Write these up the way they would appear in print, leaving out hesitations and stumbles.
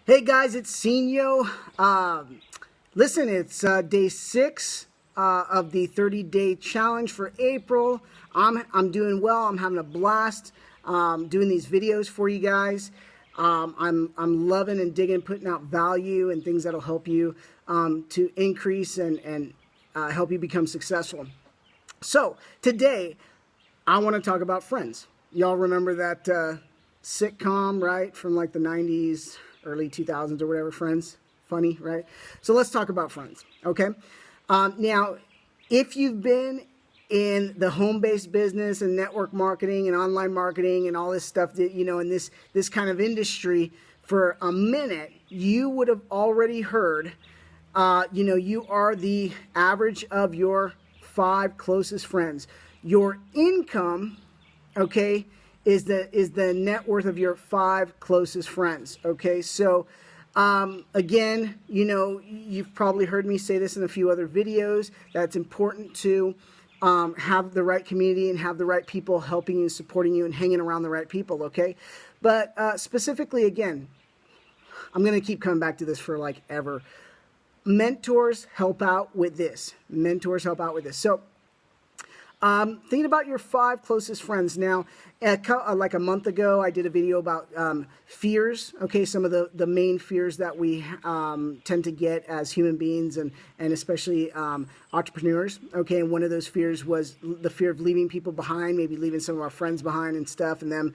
Hey guys, it's Senio. Listen, it's day 6 of the 30-day challenge for April. I'm doing well. I'm having a blast doing these videos for you guys. I'm loving and digging, putting out value and things that'll help you to increase and help you become successful. So today, I want to talk about Friends. Y'all remember that sitcom, right, from like the 90s, early 2000s or whatever, Friends? Funny, right? So let's talk about Friends, okay? Now, if you've been in the home-based business and network marketing and online marketing and all this stuff that, you know, in this kind of industry for a minute, you would have already heard, you know, you are the average of your 5 closest friends. Your income, okay, is the net worth of your 5 closest friends. Okay, so again, you know, you've probably heard me say this in a few other videos, that it's important to have the right community and have the right people helping you, supporting you, and hanging around the right people. Okay, but specifically, again, I'm going to keep coming back to this for like ever. Mentors help out with this. Mentors help out with this. So thinking about your 5 closest friends. Now, like a month ago, I did a video about fears. Okay, some of the main fears that we tend to get as human beings and especially entrepreneurs. Okay, and one of those fears was the fear of leaving people behind, maybe leaving some of our friends behind and stuff, and them,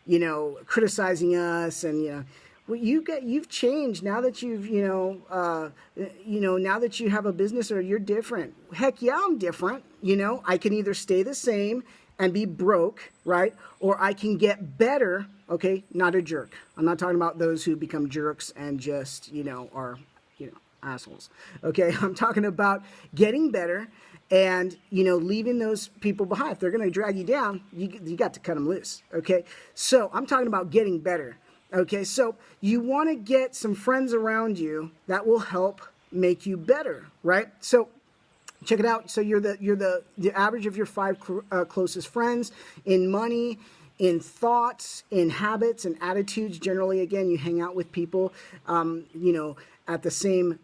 you know, criticizing us and, you know, well, you've changed now that you've, now that you have a business, or you're different. Heck yeah, I'm different. You know, I can either stay the same and be broke, right? Or I can get better. Okay, not a jerk. I'm not talking about those who become jerks and just, you know, are, you know, assholes. Okay, I'm talking about getting better and, you know, leaving those people behind. If they're going to drag you down, you got to cut them loose. Okay, so I'm talking about getting better. Okay, so you want to get some friends around you that will help make you better, right? So check it out. So you're the average of your 5 closest friends in money, in thoughts, in habits, and attitudes. Generally, again, you hang out with people, you know, at the same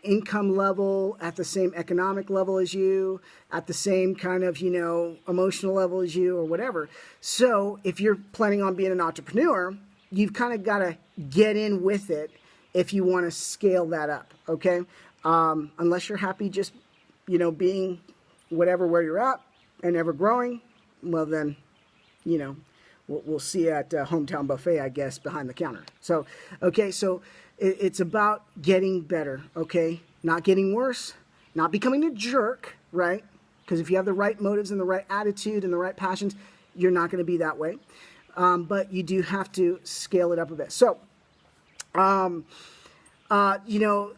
income level, at the same economic level as you, at the same kind of, you know, emotional level as you, or whatever. So if you're planning on being an entrepreneur, you've kind of got to get in with it if you want to scale that up, okay? Unless you're happy just, you know, being whatever where you're at and never growing, well then, you know, we'll see you at Hometown Buffet, I guess, behind the counter. So, okay, so it's about getting better, okay? Not getting worse, not becoming a jerk, right? Because if you have the right motives and the right attitude and the right passions, you're not going to be that way. But you do have to scale it up a bit. So, you know,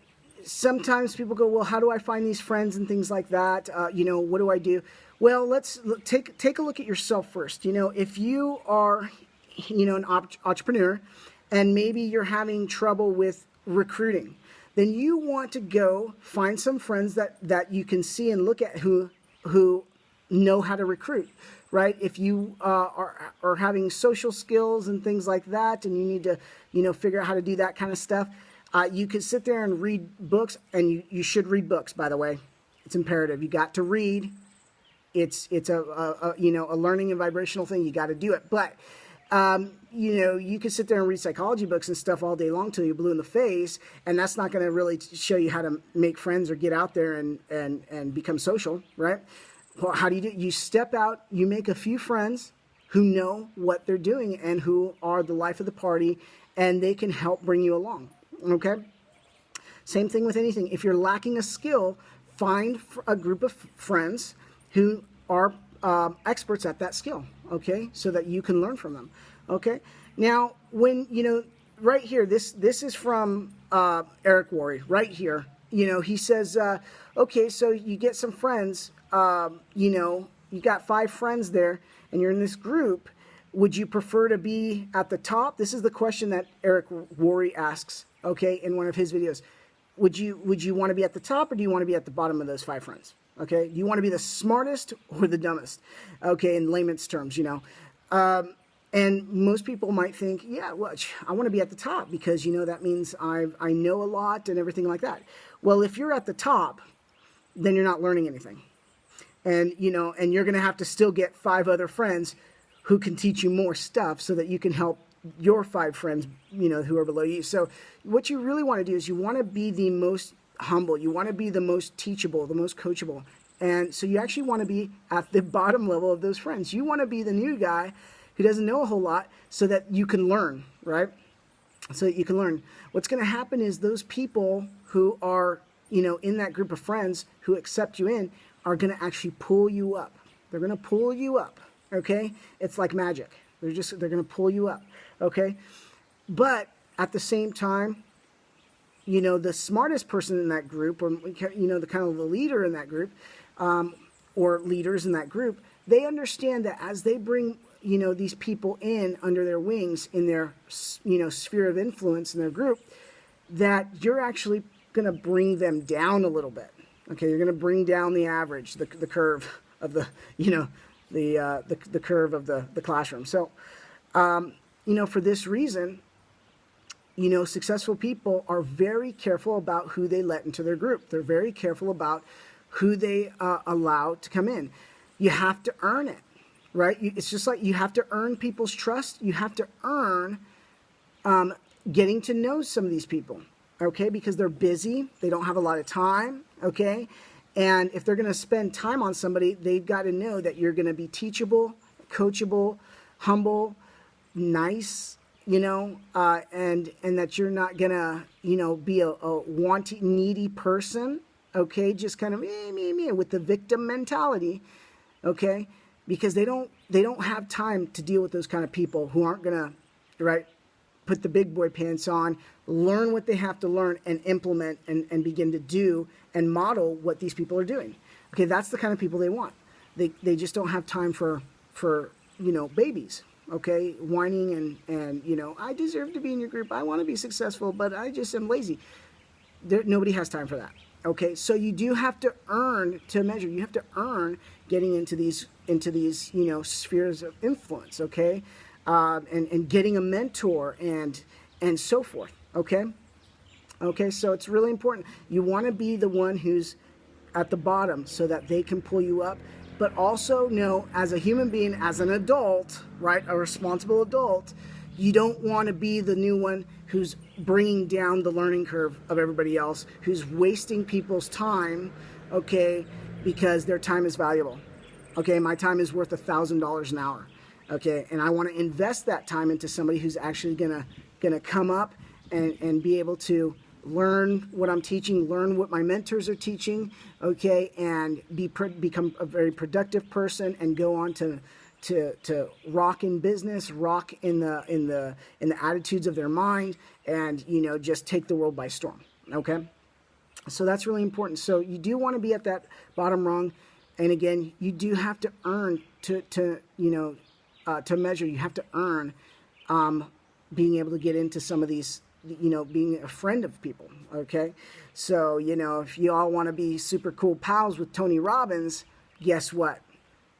sometimes people go, well, how do I find these friends and things like that? You know, what do I do? Well, let's take a look at yourself first. You know, if you are, you know, an entrepreneur and maybe you're having trouble with recruiting, then you want to go find some friends that you can see and look at who know how to recruit, right? If you are having social skills and things like that, and you need to, you know, figure out how to do that kind of stuff, you could sit there and read books, and you should read books, by the way. It's imperative. You got to read. It's a you know, a learning and vibrational thing. You got to do it. But you know, you could sit there and read psychology books and stuff all day long till you're blue in the face, and that's not going to really show you how to make friends or get out there and become social, right? Well, how do you do it? You step out, you make a few friends who know what they're doing and who are the life of the party, and they can help bring you along, okay? Same thing with anything. If you're lacking a skill, find a group of friends who are experts at that skill, okay? So that you can learn from them, okay? Now, when, you know, right here, this is from Eric Worre, right here. You know, he says, okay, so you get some friends, you know, you got 5 friends there and you're in this group. Would you prefer to be at the top? This is the question that Eric Worre asks, okay, in one of his videos. Would you want to be at the top, or do you want to be at the bottom of those 5 friends? Okay, do you want to be the smartest or the dumbest? Okay, in layman's terms, you know. And most people might think, yeah, well, I want to be at the top because, that means I know a lot and everything like that. Well, if you're at the top, then you're not learning anything. And, and you're going to have to still get 5 other friends who can teach you more stuff so that you can help your 5 friends, who are below you. So what you really want to do is you want to be the most humble. You want to be the most teachable, the most coachable. And so you actually want to be at the bottom level of those friends. You want to be the new guy who doesn't know a whole lot so that you can learn, right? So that you can learn. What's going to happen is those people who are, in that group of friends who accept you in are going to actually pull you up. They're going to pull you up, okay? It's like magic. They're going to pull you up, okay? But at the same time, the smartest person in that group, or, the kind of the leader in that group, or leaders in that group, they understand that as they bring, these people in under their wings in their, sphere of influence in their group, that you're actually going to bring them down a little bit. Okay, you're going to bring down the average, the curve of the, the curve of the classroom. So, for this reason, successful people are very careful about who they let into their group. They're very careful about who they allow to come in. You have to earn it, right? It's just like you have to earn people's trust. You have to earn getting to know some of these people, okay? Because they're busy. They don't have a lot of time, okay? And if they're going to spend time on somebody, they've got to know that you're going to be teachable, coachable, humble, nice, and that you're not going to, be a wanting, needy person, okay? Just kind of me, with the victim mentality, okay? Because they don't have time to deal with those kind of people who aren't going to, right, put the big boy pants on, learn what they have to learn, and implement and begin to do and model what these people are doing. Okay, that's the kind of people they want. They just don't have time for babies, okay, whining and I deserve to be in your group. I want to be successful, but I just am lazy. Nobody has time for that. Okay, so you do have to earn to measure. You have to earn getting into these spheres of influence. Okay, and getting a mentor and so forth. Okay, so it's really important. You want to be the one who's at the bottom so that they can pull you up, but also know as a human being, as an adult, right, a responsible adult, you don't want to be the new one who's bringing down the learning curve of everybody else, who's wasting people's time, okay, because their time is valuable. Okay, my time is worth $1,000 an hour. Okay, and I want to invest that time into somebody who's actually gonna come up and be able to learn what I'm teaching, learn what my mentors are teaching, okay, and become a very productive person and go on to rock in business, rock in the attitudes of their mind, and just take the world by storm. Okay, so that's really important. So you do want to be at that bottom rung, and again, you do have to earn to measure. You have to earn being able to get into some of these, being a friend of people. Okay, so if you all want to be super cool pals with Tony Robbins, guess what?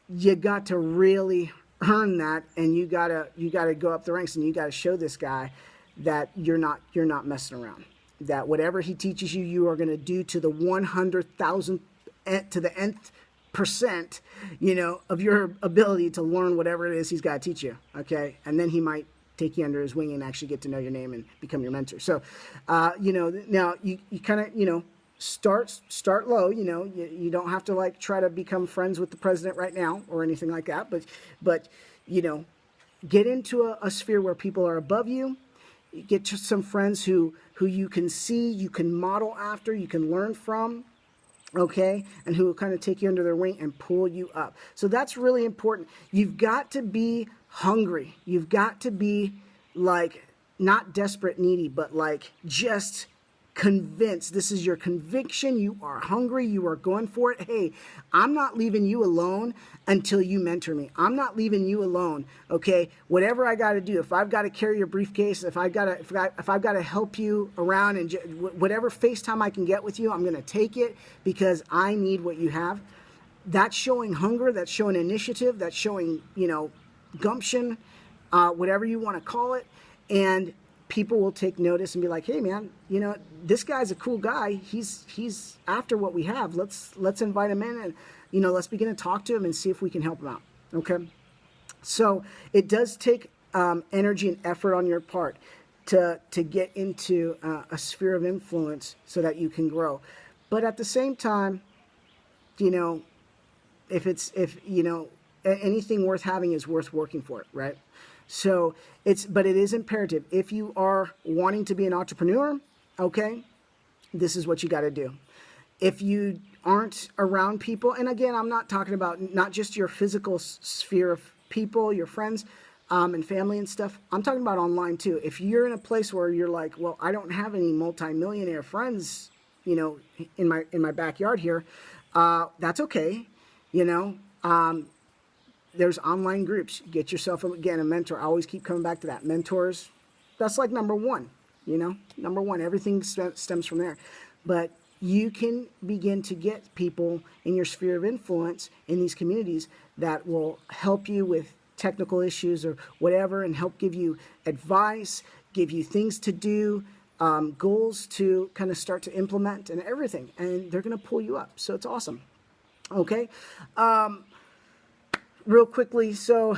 You got to really earn that, and you gotta go up the ranks, and you gotta show this guy that you're not messing around. That whatever he teaches you, you are going to do to the 100,000 to the nth percent, of your ability to learn whatever it is he's got to teach you. Okay, and then he might take you under his wing and actually get to know your name and become your mentor. So, now you kind of start low. You don't have to try to become friends with the president right now or anything like that. But get into a sphere where people are above you. Get to some friends who you can see, you can model after, you can learn from. Okay, and who will kind of take you under their wing and pull you up. So that's really important. You've got to be hungry. You've got to be not desperate, needy, but just convinced. This is your conviction. You are hungry. You are going for it. Hey, I'm not leaving you alone until you mentor me. I'm not leaving you alone. Okay, whatever I got to do, if I've got to carry your briefcase, if I've got to help you around, and whatever FaceTime I can get with you, I'm going to take it because I need what you have. That's showing hunger. That's showing initiative. That's showing gumption. whatever you want to call it, and people will take notice and be like, hey man, you know, this guy's a cool guy. He's after what we have. Let's invite him in, and you know, let's begin to talk to him and see if we can help him out. Okay. So it does take energy and effort on your part to get into a sphere of influence so that you can grow. But at the same time, you know, if you know, anything worth having is worth working for it, right? So but it is imperative. If you are wanting to be an entrepreneur, okay, this is what you got to do. If you aren't around people, and again, I'm not talking about not just your physical sphere of people, your friends, and family and stuff. I'm talking about online too. If you're in a place where you're like, well, I don't have any multimillionaire friends, you know, in my backyard here, that's okay. You know, there's online groups. Get yourself, again, a mentor. I always keep coming back to that. Mentors, that's like number one, you know, number one. Everything stems from there. But you can begin to get people in your sphere of influence in these communities that will help you with technical issues or whatever, and help give you advice, give you things to do, goals to kind of start to implement and everything. And they're going to pull you up. So it's awesome. Okay. Real quickly, so,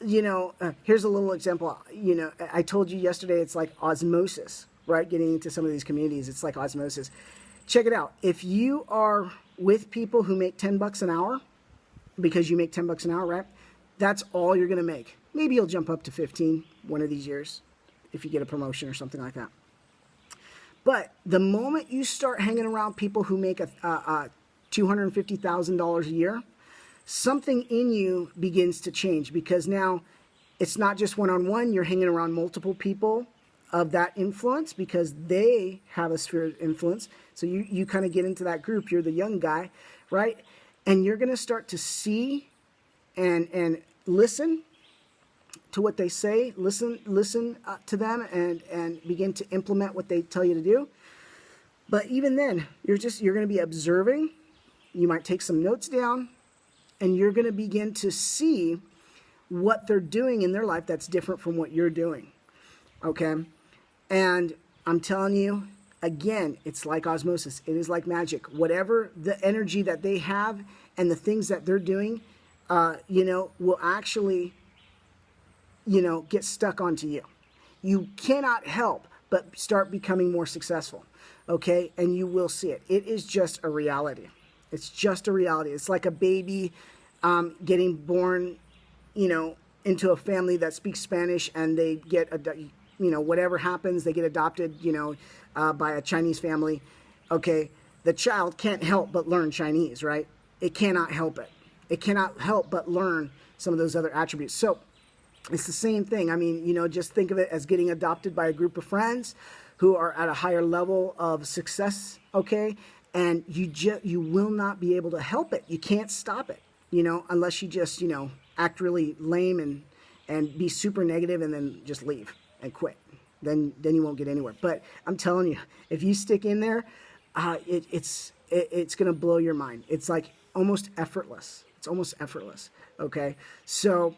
you know, here's a little example. You know, I told you yesterday it's like osmosis, right? Getting into some of these communities, it's like osmosis. Check it out. If you are with people who make $10 an hour, because you make $10 an hour, right? That's all you're going to make. Maybe you'll jump up to 15 one of these years if you get a promotion or something like that. But the moment you start hanging around people who make $250,000 a year, something in you begins to change, because now it's not just one-on-one. You're hanging around multiple people of that influence because they have a sphere of influence. So you kind of get into that group. You're the young guy, right? And you're going to start to see and listen to what they say, listen to them, and begin to implement what they tell you to do. But even then, you're going to be observing. You might take some notes down, and you're going to begin to see what they're doing in their life that's different from what you're doing. Okay? And I'm telling you, again, it's like osmosis. It is like magic. Whatever the energy that they have and the things that they're doing, you know, will actually, you know, get stuck onto you. You cannot help but start becoming more successful. Okay? And you will see it. It is just a reality. It's just a reality. It's like a baby getting born, you know, into a family that speaks Spanish, and they get, you know, whatever happens, they get adopted, you know, by a Chinese family. Okay, the child can't help but learn Chinese, right? It cannot help it. It cannot help but learn some of those other attributes. So it's the same thing. I mean, you know, just think of it as getting adopted by a group of friends who are at a higher level of success, okay? And you will not be able to help it. You can't stop it, you know, unless you just, you know, act really lame and be super negative and then just leave and quit. Then you won't get anywhere. But I'm telling you, if you stick in there, it's going to blow your mind. It's like almost effortless. It's almost effortless. Okay. So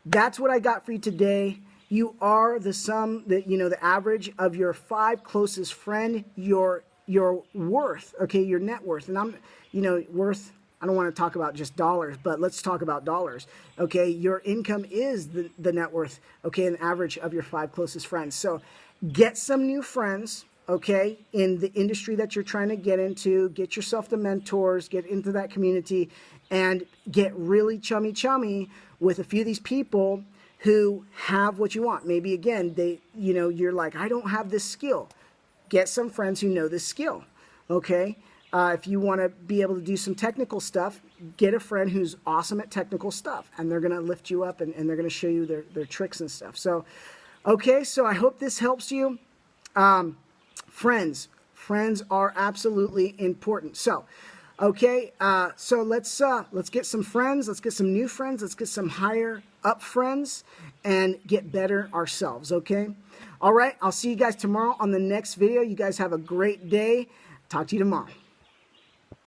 that's what I got for you today. You are the sum, the average of your 5 closest friend, your worth, okay, your net worth. And I'm, worth, I don't want to talk about just dollars, but let's talk about dollars. Okay, your income is the net worth, okay, an average of your 5 closest friends. So get some new friends, okay, in the industry that you're trying to get into. Get yourself the mentors, get into that community, and get really chummy with a few of these people who have what you want. Maybe again, you're like, I don't have this skill. Get some friends who know this skill, okay? If you want to be able to do some technical stuff, get a friend who's awesome at technical stuff, and they're going to lift you up and they're going to show you their tricks and stuff. So, okay, so I hope this helps you. Friends are absolutely important. So, okay, so let's get some friends. Let's get some new friends. Let's get some higher up friends and get better ourselves, okay? All right, I'll see you guys tomorrow on the next video. You guys have a great day. Talk to you tomorrow.